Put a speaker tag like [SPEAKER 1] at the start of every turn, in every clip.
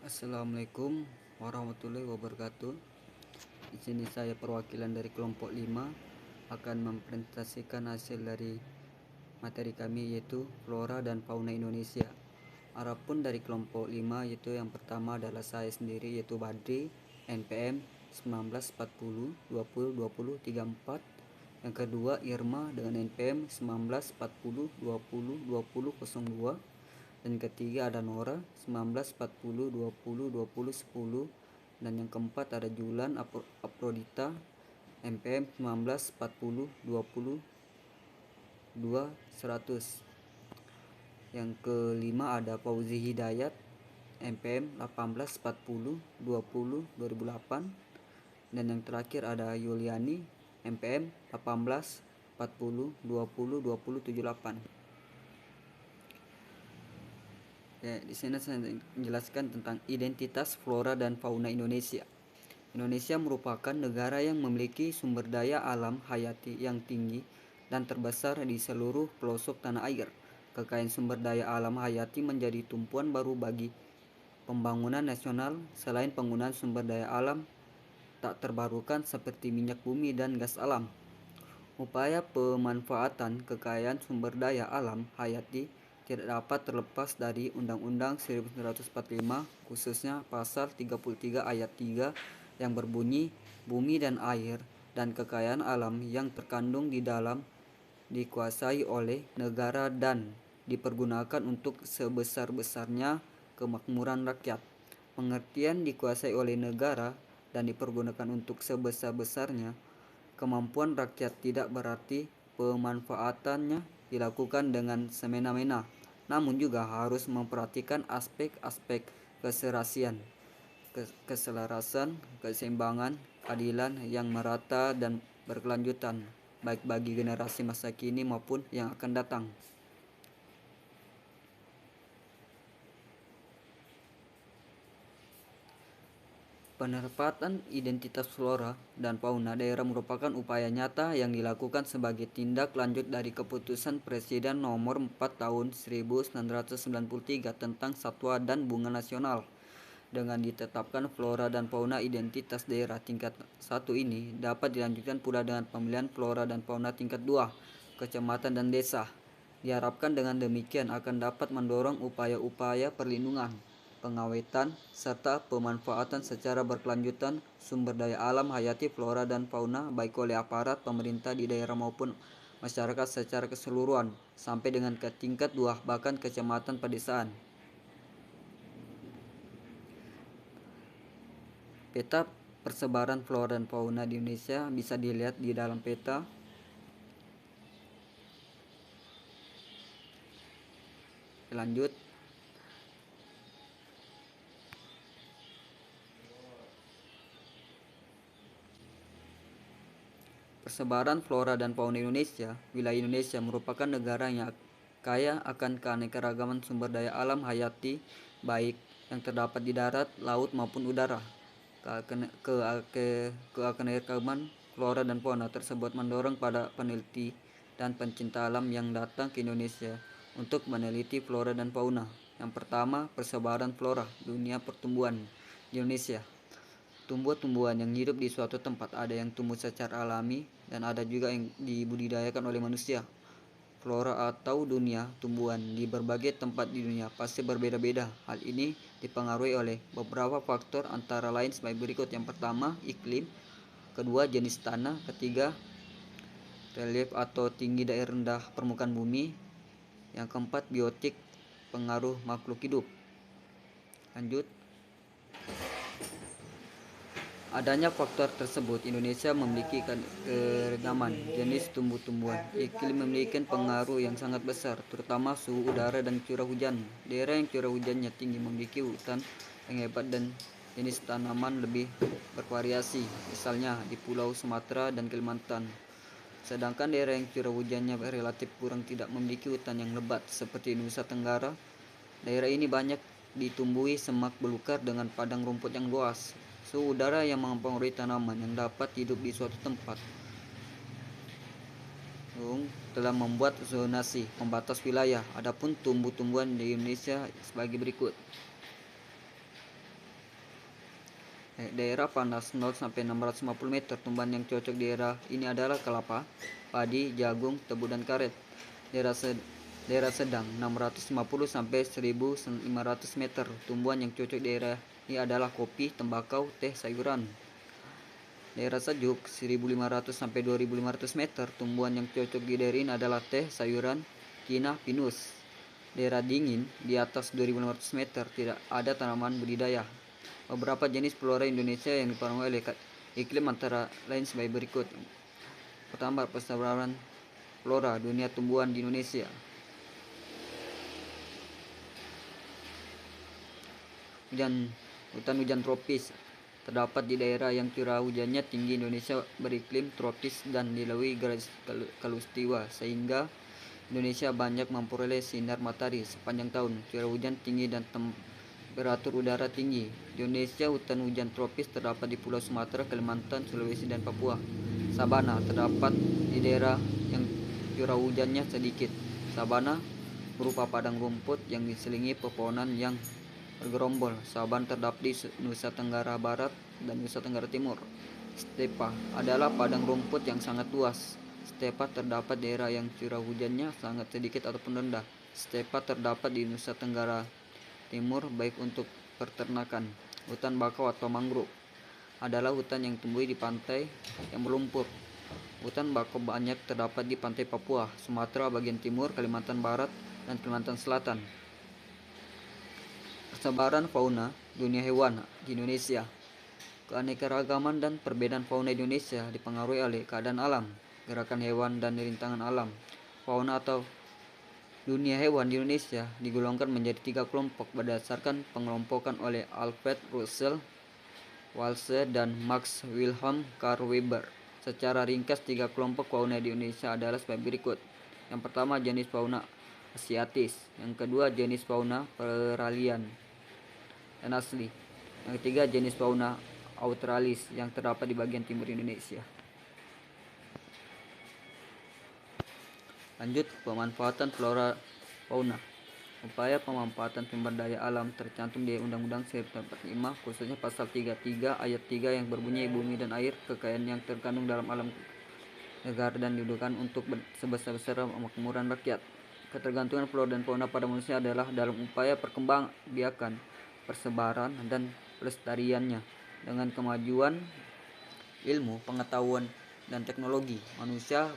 [SPEAKER 1] Assalamualaikum warahmatullahi wabarakatuh. Di sini saya perwakilan dari kelompok 5 akan mempresentasikan hasil dari materi kami, yaitu Flora dan Fauna Indonesia. Adapun dari kelompok 5, yaitu yang pertama adalah saya sendiri, yaitu Badri, NPM 1940 20 20 34. Yang kedua Irma dengan NPM 1940 20 20 02. Dan ketiga ada Nora 1940 20 20 10. Dan yang keempat ada Julan Aprodita NPM 1940 20 2 100. Yang kelima ada Fauzi Hidayat NPM 1840 20 2008. Dan yang terakhir ada Yuliani NPM 1840 20 20 78. Ya, di sini saya menjelaskan tentang identitas flora dan fauna Indonesia. Indonesia merupakan negara yang memiliki sumber daya alam hayati yang tinggi dan terbesar di seluruh pelosok tanah air. Kekayaan sumber daya alam hayati menjadi tumpuan baru bagi pembangunan nasional. Selain penggunaan sumber daya alam tak terbarukan seperti minyak bumi dan gas alam, upaya pemanfaatan kekayaan sumber daya alam hayati tidak dapat terlepas dari Undang-Undang 1945, khususnya Pasal 33 Ayat 3 yang berbunyi, bumi dan air dan kekayaan alam yang terkandung di dalam dikuasai oleh negara dan dipergunakan untuk sebesar-besarnya kemakmuran rakyat. Pengertian dikuasai oleh negara dan dipergunakan untuk sebesar-besarnya kemampuan rakyat tidak berarti pemanfaatannya dilakukan dengan semena-mena, namun juga harus memperhatikan aspek-aspek keserasian, keselarasan, keseimbangan, keadilan yang merata dan berkelanjutan, baik bagi generasi masa kini maupun yang akan datang. Penerapan identitas flora dan fauna daerah merupakan upaya nyata yang dilakukan sebagai tindak lanjut dari Keputusan Presiden Nomor 4 Tahun 1993 tentang Satwa dan Bunga Nasional. Dengan ditetapkan flora dan fauna identitas daerah tingkat 1 ini dapat dilanjutkan pula dengan pemilihan flora dan fauna tingkat 2, kecamatan dan desa. Diharapkan dengan demikian akan dapat mendorong upaya-upaya perlindungan, pengawetan, serta pemanfaatan secara berkelanjutan sumber daya alam hayati flora dan fauna baik oleh aparat pemerintah di daerah maupun masyarakat secara keseluruhan sampai dengan ke tingkat 2 bahkan kecamatan pedesaan. Peta persebaran flora dan fauna di Indonesia bisa dilihat di dalam peta. Lanjut. Persebaran flora dan fauna Indonesia. Wilayah Indonesia merupakan negara yang kaya akan keanekaragaman sumber daya alam hayati, baik yang terdapat di darat, laut maupun udara. Keanekaragaman flora dan fauna tersebut mendorong pada peneliti dan pencinta alam yang datang ke Indonesia untuk meneliti flora dan fauna. Yang pertama, persebaran flora dunia pertumbuhan di Indonesia. Tumbuh-tumbuhan yang hidup di suatu tempat ada yang tumbuh secara alami dan ada juga yang dibudidayakan oleh manusia. Flora atau dunia tumbuhan di berbagai tempat di dunia pasti berbeda-beda. Hal ini dipengaruhi oleh beberapa faktor antara lain sebagai berikut. Yang pertama, iklim. Kedua, jenis tanah. Ketiga, relief atau tinggi dan rendah permukaan bumi. Yang keempat, biotik, pengaruh makhluk hidup. Lanjut. Adanya faktor tersebut, Indonesia memiliki keragaman jenis tumbuh-tumbuhan. Iklim memiliki pengaruh yang sangat besar, terutama suhu udara dan curah hujan. Daerah yang curah hujannya tinggi memiliki hutan yang hebat dan jenis tanaman lebih bervariasi, misalnya di Pulau Sumatera dan Kalimantan. Sedangkan daerah yang curah hujannya relatif kurang tidak memiliki hutan yang lebat seperti Nusa Tenggara. Daerah ini banyak ditumbuhi semak belukar dengan padang rumput yang luas. Suhu udara yang mempengaruhi tanaman yang dapat hidup di suatu tempat telah membuat zonasi pembatas wilayah. Adapun tumbuh-tumbuhan di Indonesia sebagai berikut. Daerah panas 0 sampai 650 meter. Tumbuhan yang cocok di daerah ini adalah kelapa, padi, jagung, tebu dan karet. Daerah sedang 650 sampai 1500 meter. Tumbuhan yang cocok di daerah ini adalah kopi, tembakau, teh, sayuran. Daerah sejuk 1500 sampai 2500 meter. Tumbuhan yang cocok di daerah ini adalah teh, sayuran, kina, pinus. Daerah dingin di atas 2500 meter tidak ada tanaman budidaya. Beberapa jenis flora Indonesia yang dipengaruhi oleh iklim antara lain sebagai berikut. Pertama, persebaran flora dunia tumbuhan di Indonesia. Hutan hujan tropis terdapat di daerah yang curah hujannya tinggi. Indonesia beriklim tropis dan dilalui garis khatulistiwa sehingga Indonesia banyak memperoleh sinar matahari sepanjang tahun. Curah hujan tinggi dan temperatur udara tinggi. Di Indonesia, hutan hujan tropis terdapat di Pulau Sumatera, Kalimantan, Sulawesi, dan Papua. Sabana terdapat di daerah yang curah hujannya sedikit. Sabana berupa padang rumput yang diselingi pepohonan yang bergerombol. Sabana terdapat di Nusa Tenggara Barat dan Nusa Tenggara Timur. Stepa adalah padang rumput yang sangat luas. Stepa terdapat daerah yang curah hujannya sangat sedikit ataupun rendah. Stepa terdapat di Nusa Tenggara Timur baik untuk peternakan. Hutan bakau atau mangrove adalah hutan yang tumbuh di pantai yang berlumpur. Hutan bakau banyak terdapat di pantai Papua, Sumatera bagian timur, Kalimantan Barat, dan Kalimantan Selatan. Persebaran fauna dunia hewan di Indonesia. Keanekaragaman dan perbedaan fauna Indonesia dipengaruhi oleh keadaan alam, gerakan hewan, dan rintangan alam. Fauna atau dunia hewan di Indonesia digolongkan menjadi 3 kelompok berdasarkan pengelompokan oleh Alfred Russel Wallace dan Max Wilhelm Carl Weber. Secara ringkas, 3 kelompok fauna di Indonesia adalah sebagai berikut. Yang pertama, jenis fauna asiatis. Yang kedua, jenis fauna peralihan dan asli. Yang ketiga, jenis fauna australis yang terdapat di bagian timur Indonesia. Lanjut, pemanfaatan flora fauna. Upaya pemanfaatan sumber daya alam tercantum di Undang-Undang 1945, khususnya pasal 33 ayat 3 yang berbunyi bumi dan air kekayaan yang terkandung dalam alam negara dan didudukan untuk sebesar-besar kemakmuran rakyat. Ketergantungan flora dan fauna pada manusia adalah dalam upaya perkembangbiakan, persebaran, dan pelestariannya. Dengan kemajuan ilmu, pengetahuan, dan teknologi, manusia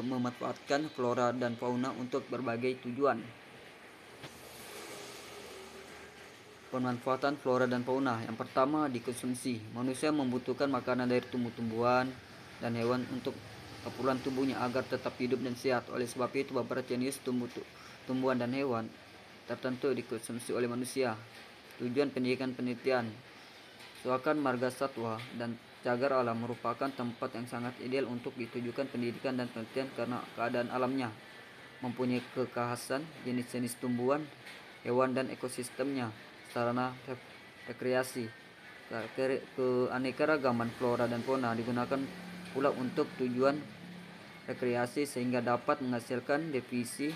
[SPEAKER 1] memanfaatkan flora dan fauna untuk berbagai tujuan. Pemanfaatan flora dan fauna. Yang pertama, dikonsumsi. Manusia membutuhkan makanan dari tumbuh-tumbuhan dan hewan untuk keperluan tubuhnya agar tetap hidup dan sehat. Oleh sebab itu, beberapa jenis tumbuhan dan hewan tertentu dikonsumsi oleh manusia. Tujuan penelitian. Suakan marga satwa dan cagar alam merupakan tempat yang sangat ideal untuk ditujukan pendidikan dan penelitian karena keadaan alamnya mempunyai kekhasan, jenis-jenis tumbuhan, hewan, dan ekosistemnya. Sarana rekreasi. Keanekaragaman flora dan fauna digunakan pula untuk tujuan rekreasi sehingga dapat menghasilkan devisi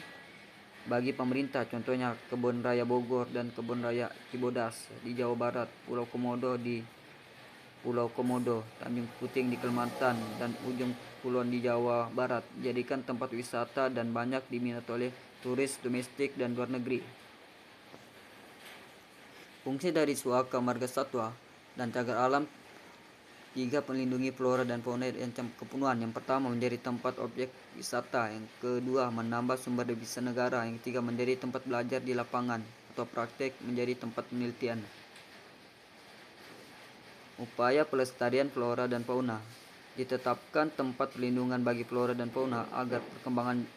[SPEAKER 1] bagi pemerintah. Contohnya Kebun Raya Bogor dan Kebun Raya Cibodas di Jawa Barat, Pulau Komodo di Pulau Komodo, Tanjung Puting di Kalimantan, dan ujung kulon di Jawa Barat jadikan tempat wisata dan banyak diminati oleh turis domestik dan luar negeri. Fungsi dari suaka marga satwa dan cagar alam. 3. Melindungi flora dan fauna yang terancam kepunahan. Yang pertama, menjadi tempat objek wisata. Yang kedua, menambah sumber devisa negara. Yang ketiga, menjadi tempat belajar di lapangan atau praktek menjadi tempat penelitian. Upaya pelestarian flora dan fauna. Ditetapkan tempat perlindungan bagi flora dan fauna agar perkembangan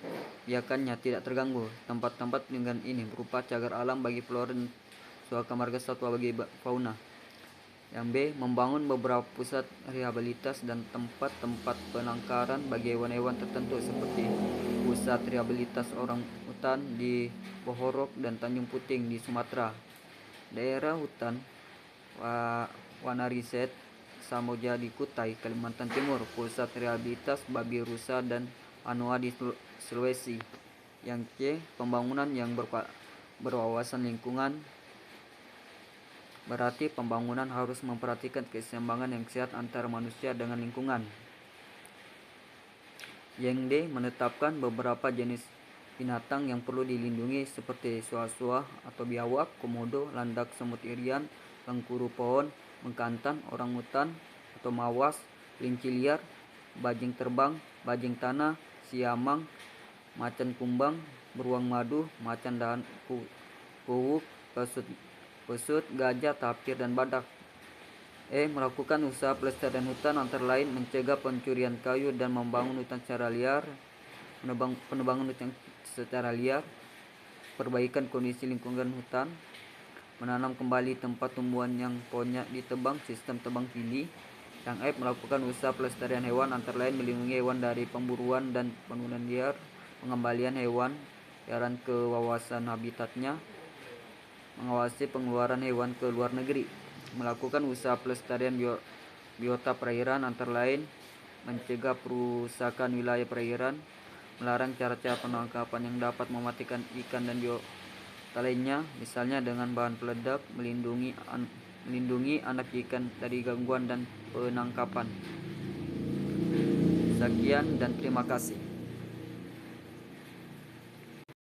[SPEAKER 1] biakannya tidak terganggu. Tempat-tempat perlindungan ini berupa cagar alam bagi flora dan suaka marga satwa bagi fauna. Yang B. Membangun beberapa pusat rehabilitas dan tempat-tempat penangkaran bagi hewan-hewan tertentu seperti pusat rehabilitas orang hutan di Pohorok dan Tanjung Puting di Sumatera. Daerah hutan Wanariset Samosir di Kutai, Kalimantan Timur. Pusat rehabilitas babi rusa dan Anoa di Sulawesi. Yang C. Pembangunan yang berwawasan lingkungan Berarti pembangunan harus memperhatikan keseimbangan yang sehat antara manusia dengan lingkungan. Yang D. Menetapkan beberapa jenis binatang yang perlu dilindungi seperti suah-suah atau biawak, komodo, landak semut irian, lengkuru pohon, mengkantan, orangutan atau mawas, kelinci liar, bajing terbang, bajing tanah, siamang, macan kumbang, beruang madu, macan dahan kuwuk, pesut, gajah, tapir, dan badak. Melakukan usaha pelestarian hutan antara lain mencegah pencurian kayu dan membangun hutan secara liar, penebangan hutan secara liar, perbaikan kondisi lingkungan hutan, menanam kembali tempat tumbuhan yang pohonnya ditebang, sistem tebang pilih. Yang F. Melakukan usaha pelestarian hewan antara lain melindungi hewan dari pemburuan dan penggunaan liar, pengembalian hewan peliharaan ke wawasan habitatnya, mengawasi pengeluaran hewan ke luar negeri. Melakukan usaha pelestarian biota perairan antara lain mencegah perusakan wilayah perairan, melarang cara-cara penangkapan yang dapat mematikan ikan dan biota lainnya, misalnya dengan bahan peledak, melindungi anak ikan dari gangguan dan penangkapan. Sekian dan terima kasih.